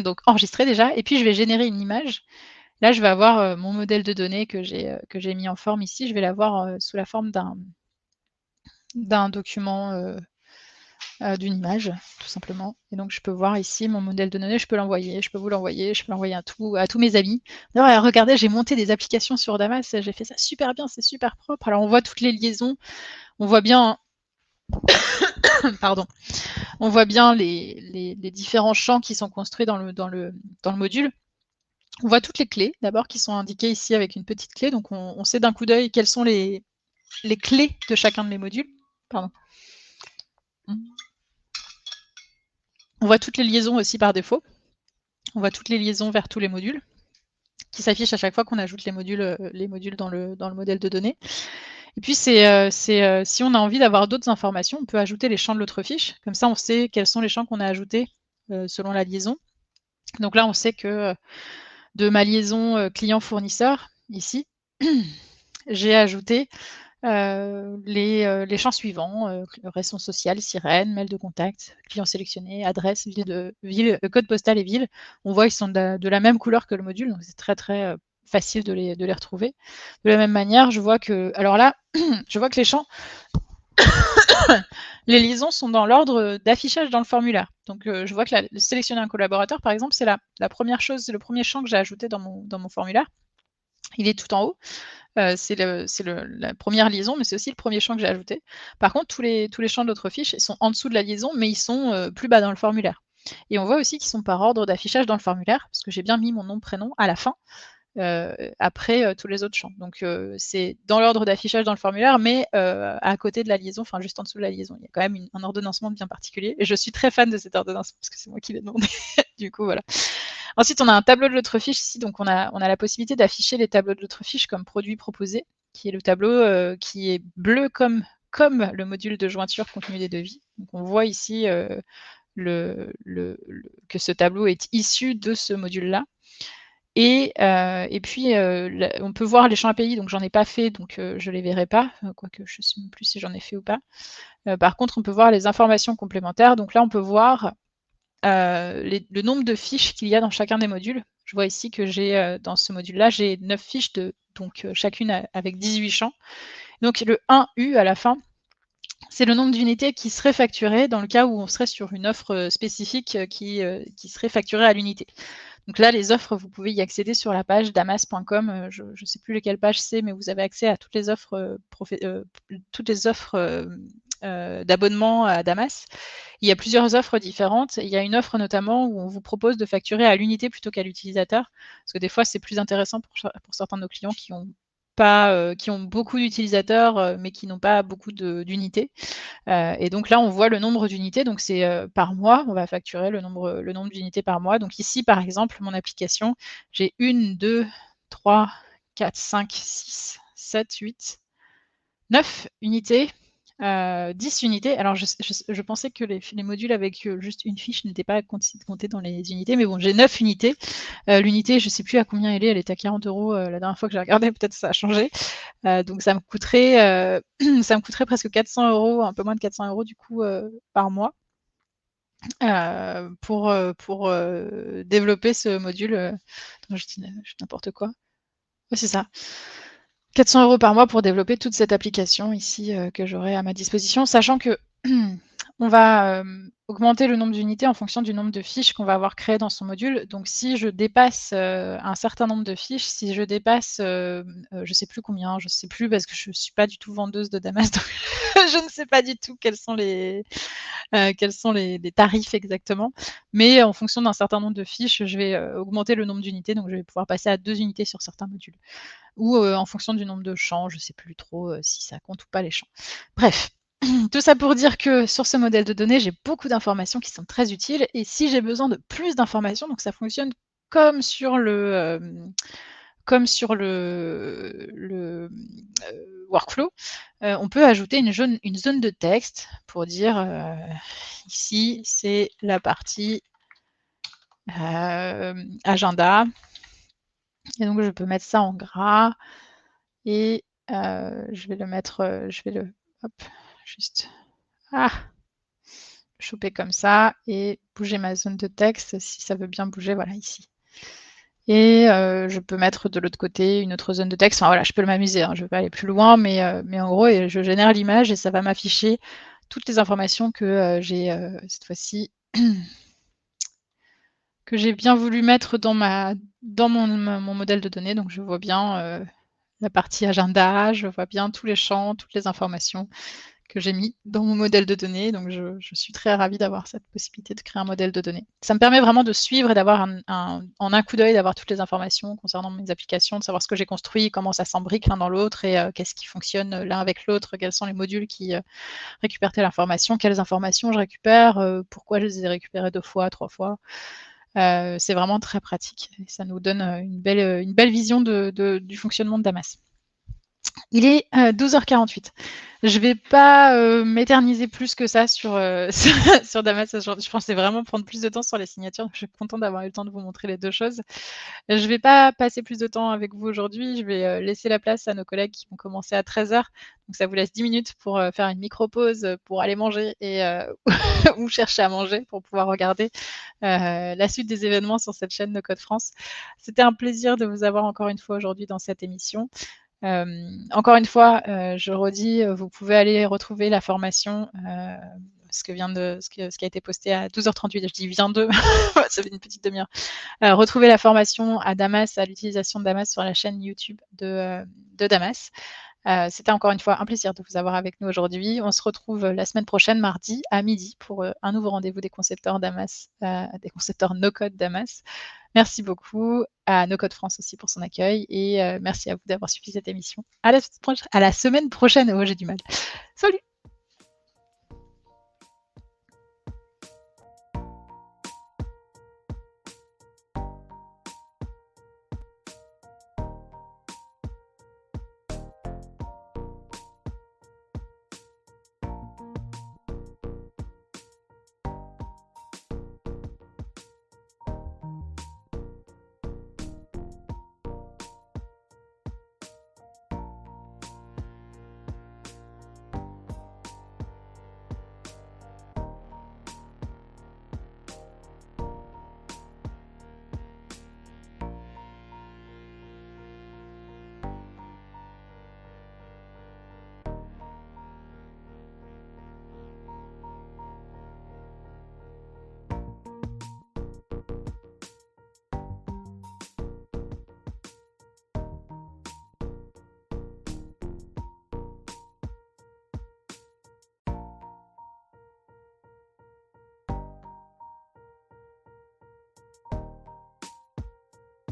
donc enregistrer déjà. Et puis je vais générer une image. Là, je vais avoir mon modèle de données que j'ai mis en forme ici. Je vais l'avoir sous la forme d'un document, d'une image, tout simplement. Et donc, je peux voir ici mon modèle de données. Je peux l'envoyer, je peux vous l'envoyer, je peux l'envoyer à tous mes amis. D'ailleurs, regardez, j'ai monté des applications sur Damas. J'ai fait ça super bien, c'est super propre. Alors, on voit toutes les liaisons. On voit bien, pardon, on voit bien les différents champs qui sont construits dans le module. On voit toutes les clés, d'abord, qui sont indiquées ici avec une petite clé. Donc, on sait d'un coup d'œil quelles sont les clés de chacun de mes modules. Pardon. On voit toutes les liaisons aussi par défaut. On voit toutes les liaisons vers tous les modules qui s'affichent à chaque fois qu'on ajoute les modules dans le modèle de données. Et puis, si on a envie d'avoir d'autres informations, on peut ajouter les champs de l'autre fiche. Comme ça, on sait quels sont les champs qu'on a ajoutés selon la liaison. Donc là, on sait que de ma liaison client-fournisseur, ici, j'ai ajouté les champs suivants, raison sociale, sirène, mail de contact, client sélectionné, adresse, code postal et ville. On voit qu'ils sont de la même couleur que le module, donc c'est très très facile de les retrouver. De la même manière, je vois que, alors là, je vois que les champs, les liaisons sont dans l'ordre d'affichage dans le formulaire. Donc je vois que sélectionner un collaborateur, par exemple, c'est la première chose, c'est le premier champ que j'ai ajouté dans mon formulaire. Il est tout en haut. C'est la première liaison, mais c'est aussi le premier champ que j'ai ajouté. Par contre, tous les champs de l'autre fiche, ils sont en dessous de la liaison, mais ils sont plus bas dans le formulaire. Et on voit aussi qu'ils sont par ordre d'affichage dans le formulaire, parce que j'ai bien mis mon nom, prénom à la fin, après tous les autres champs. Donc c'est dans l'ordre d'affichage dans le formulaire, mais à côté de la liaison, enfin juste en dessous de la liaison. Il y a quand même un ordonnancement bien particulier. Et je suis très fan de cet ordonnancement, parce que c'est moi qui l'ai demandé. Du coup, voilà. Ensuite, on a un tableau de l'autre fiche ici. Donc on a la possibilité d'afficher les tableaux de l'autre fiche comme produit proposé, qui est le tableau qui est bleu comme le module de jointure contenu des devis. Donc on voit ici que ce tableau est issu de ce module-là. Et puis, on peut voir les champs API, donc j'en ai pas fait, donc je les verrai pas, quoique je sais même plus si j'en ai fait ou pas. Par contre, on peut voir les informations complémentaires. Donc là, on peut voir le nombre de fiches qu'il y a dans chacun des modules. Je vois ici que j'ai dans ce module-là, j'ai 9 fiches, donc chacune avec 18 champs. Donc le 1U à la fin, c'est le nombre d'unités qui seraient facturées dans le cas où on serait sur une offre spécifique qui serait facturée à l'unité. Donc là, les offres, vous pouvez y accéder sur la page damas.com. Je ne sais plus lesquelles pages c'est, mais vous avez accès à toutes les offres, d'abonnement à Damas. Il y a plusieurs offres différentes. Il y a une offre notamment où on vous propose de facturer à l'unité plutôt qu'à l'utilisateur, parce que des fois, c'est plus intéressant pour certains de nos clients qui ont beaucoup d'utilisateurs, mais qui n'ont pas beaucoup d'unités. Et donc là, on voit le nombre d'unités. Donc c'est par mois, on va facturer le nombre d'unités par mois. Donc ici, par exemple, mon application, j'ai 1, 2, 3, 4, 5, 6, 7, 8, 9 unités. 10 unités. Alors, je pensais que les modules avec juste une fiche n'étaient pas comptés dans les unités, mais bon, j'ai 9 unités. L'unité, je ne sais plus à combien elle est à 40 € la dernière fois que j'ai regardé, peut-être ça a changé. Donc ça me coûterait presque 400 €, un peu moins de 400 € du coup par mois pour développer ce module. Attends, je dis n'importe quoi. Oui, c'est ça. 400 € par mois pour développer toute cette application ici que j'aurai à ma disposition, sachant que on va augmenter le nombre d'unités en fonction du nombre de fiches qu'on va avoir créées dans son module. Donc si je dépasse un certain nombre de fiches, si je dépasse, je ne sais plus combien, je ne sais plus parce que je ne suis pas du tout vendeuse de Damas, donc je ne sais pas du tout quels sont les tarifs exactement. Mais en fonction d'un certain nombre de fiches, je vais augmenter le nombre d'unités, donc je vais pouvoir passer à 2 unités sur certains modules. Ou en fonction du nombre de champs, je ne sais plus trop si ça compte ou pas les champs. Bref, tout ça pour dire que sur ce modèle de données, j'ai beaucoup d'informations qui sont très utiles. Et si j'ai besoin de plus d'informations, donc ça fonctionne comme sur le workflow, on peut ajouter une zone de texte pour dire ici, c'est la partie agenda. Et donc, je peux mettre ça en gras et je vais le mettre, hop, juste, choper comme ça et bouger ma zone de texte si ça veut bien bouger, voilà, ici. Et je peux mettre de l'autre côté une autre zone de texte. Enfin voilà, je peux m'amuser, hein, je ne vais pas aller plus loin, mais en gros, je génère l'image et ça va m'afficher toutes les informations que j'ai cette fois-ci que j'ai bien voulu mettre dans mon modèle de données. Donc je vois bien la partie agenda, je vois bien tous les champs, toutes les informations que j'ai mis dans mon modèle de données. Donc je suis très ravie d'avoir cette possibilité de créer un modèle de données. Ça me permet vraiment de suivre et d'avoir en un coup d'œil, d'avoir toutes les informations concernant mes applications, de savoir ce que j'ai construit, comment ça s'embrique l'un dans l'autre et qu'est-ce qui fonctionne l'un avec l'autre, quels sont les modules qui récupèrent telle information, quelles informations je récupère, pourquoi je les ai récupérées 2 fois, 3 fois. C'est vraiment très pratique et ça nous donne une belle vision du fonctionnement de Damas. Il est 12h48. Je ne vais pas m'éterniser plus que ça sur Damas aujourd'hui. Je pensais vraiment prendre plus de temps sur les signatures. Je suis contente d'avoir eu le temps de vous montrer les deux choses. Je ne vais pas passer plus de temps avec vous aujourd'hui. Je vais laisser la place à nos collègues qui vont commencer à 13h. Donc ça vous laisse 10 minutes pour faire une micro-pause, pour aller manger et ou chercher à manger pour pouvoir regarder la suite des événements sur cette chaîne de Code France. C'était un plaisir de vous avoir encore une fois aujourd'hui dans cette émission. Encore une fois, je redis, vous pouvez aller retrouver la formation, ce qui a été posté à 12h38. Je dis vient de, ça fait une petite demi-heure. Retrouver la formation à Damas, à l'utilisation de Damas sur la chaîne YouTube de Damas. C'était encore une fois un plaisir de vous avoir avec nous aujourd'hui. On se retrouve la semaine prochaine, mardi à midi, pour un nouveau rendez-vous des concepteurs Damas, des concepteurs no-code Damas. Merci beaucoup à No Code France aussi pour son accueil et merci à vous d'avoir suivi cette émission. À la semaine prochaine. Oh, j'ai du mal. Salut!